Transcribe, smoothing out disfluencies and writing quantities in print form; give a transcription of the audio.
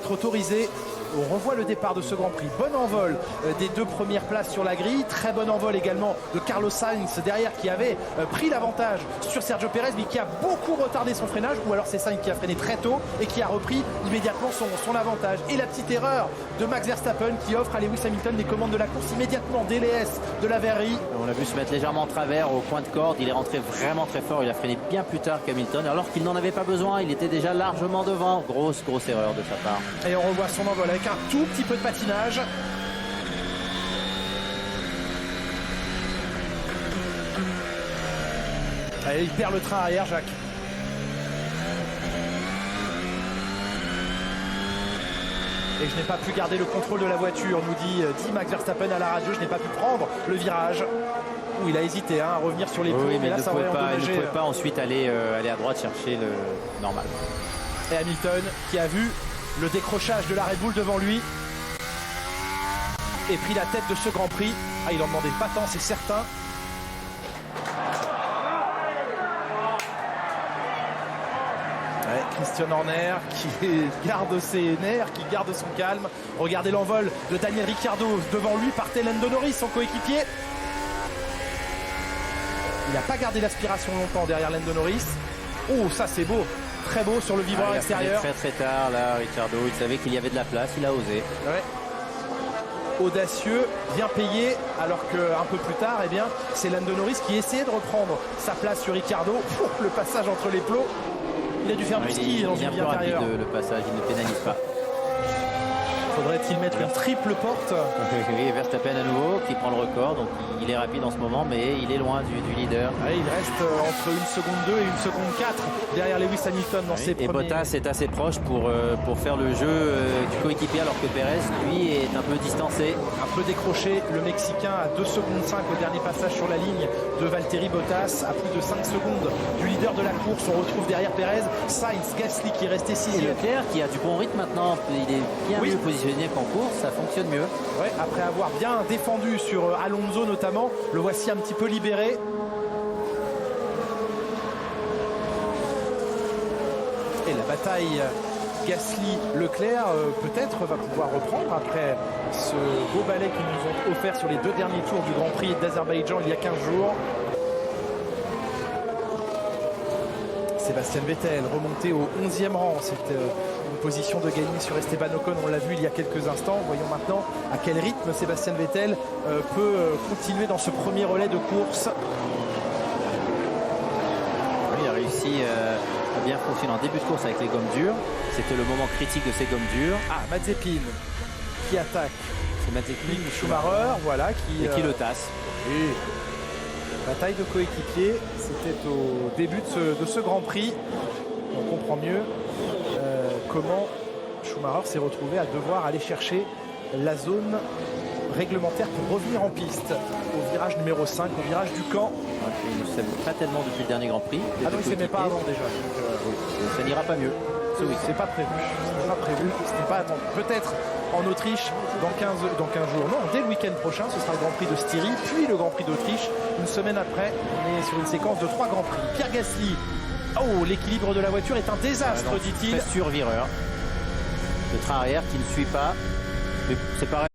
être autorisé. On revoit le départ de ce Grand Prix. Bon envol des deux premières places sur la grille. Très bon envol également de Carlos Sainz derrière qui avait pris l'avantage sur Sergio Pérez mais qui a beaucoup retardé son freinage, ou alors c'est Sainz qui a freiné très tôt et qui a repris immédiatement son avantage. Et la petite erreur de Max Verstappen qui offre à Lewis Hamilton les commandes de la course immédiatement. DLS de la verrerie. On l'a vu se mettre légèrement en travers au point de corde. Il est rentré vraiment très fort. Il a freiné bien plus tard qu'Hamilton alors qu'il n'en avait pas besoin. Il était déjà largement devant. Grosse erreur de sa part. Et on revoit son envol avec un tout petit peu de patinage. Allez, il perd le train arrière, Jacques. Et je n'ai pas pu garder le contrôle de la voiture, nous dit Max Verstappen à la radio. Je n'ai pas pu prendre le virage. Où il a hésité à revenir sur les plombs. Oui, mais là, il ne pouvait pas ensuite aller à droite chercher le normal. Et Hamilton qui a vu le décrochage de la Red Bull devant lui et pris la tête de ce Grand Prix. Ah, il en demandait pas tant, c'est certain. Ouais, Christian Horner qui garde ses nerfs, qui garde son calme. Regardez l'envol de Daniel Ricciardo devant lui, partait Lando Norris, son coéquipier. Il n'a pas gardé l'aspiration longtemps derrière Lando Norris. Oh, ça c'est beau. Très beau sur le vibreur extérieur. Très tard là, Ricciardo. Il savait qu'il y avait de la place, il a osé. Ouais. Audacieux, bien payé, alors qu'un peu plus tard, eh bien, c'est Lando Norris qui essayait de reprendre sa place sur Ricciardo. Le passage entre les plots, il a dû faire du ski dans une vie intérieure. Le passage, il ne pénalise pas. Faudrait-il mettre une triple porte? Oui, Verstappen à nouveau qui prend le record, donc il est rapide en ce moment, mais il est loin du leader. Ouais, il reste entre 1 seconde 2 et 1 seconde 4 derrière Lewis Hamilton dans ses premiers... Et Bottas est assez proche pour faire le jeu du coéquipier, alors que Pérez, lui, est un peu distancé. Un peu décroché, le Mexicain à 2 secondes 5 au dernier passage sur la ligne de Valtteri Bottas, à plus de 5 secondes du leader de la course. On retrouve derrière Pérez Sainz, Gasly qui est resté 6e. Et Leclerc qui a du bon rythme maintenant, il est bien mieux positionné qu'en course, ça fonctionne mieux. Ouais, après avoir bien défendu sur Alonso notamment, le voici un petit peu libéré. Et la bataille Gasly-Leclerc peut-être va pouvoir reprendre après ce beau balai qu'ils nous ont offert sur les 2 derniers tours du Grand Prix d'Azerbaïdjan il y a 15 jours. Sébastien Vettel remonté au 11e rang. C'était une position de gagner sur Esteban Ocon. On l'a vu il y a quelques instants. Voyons maintenant à quel rythme Sébastien Vettel peut continuer dans ce premier relais de course. Oui, il a réussi à bien fonctionner en début de course avec les gommes dures. C'était le moment critique de ces gommes dures. Ah, Mazepin qui attaque. C'est Mazepin, Schumacher, voilà, qui le tasse. Oui. Bataille de coéquipiers, c'était au début de ce Grand Prix. On comprend mieux comment Schumacher s'est retrouvé à devoir aller chercher la zone réglementaire pour revenir en piste au virage numéro 5, au virage du camp. Il ne savait pas tellement depuis le dernier Grand Prix. Ah non, il ne s'aimait pas avant déjà. Ça n'ira pas mieux. C'est pas prévu. C'est pas prévu. Ce n'est pas attendu. Peut-être en Autriche dans 15 jours. Non, dès le week-end prochain, ce sera le Grand Prix de Styrie, puis le Grand Prix d'Autriche. Une semaine après, on est sur une séquence de 3 Grands Prix. Pierre Gasly. Oh, l'équilibre de la voiture est un désastre, dit-il. Très survireur. Le train arrière qui ne suit pas. Mais c'est pareil.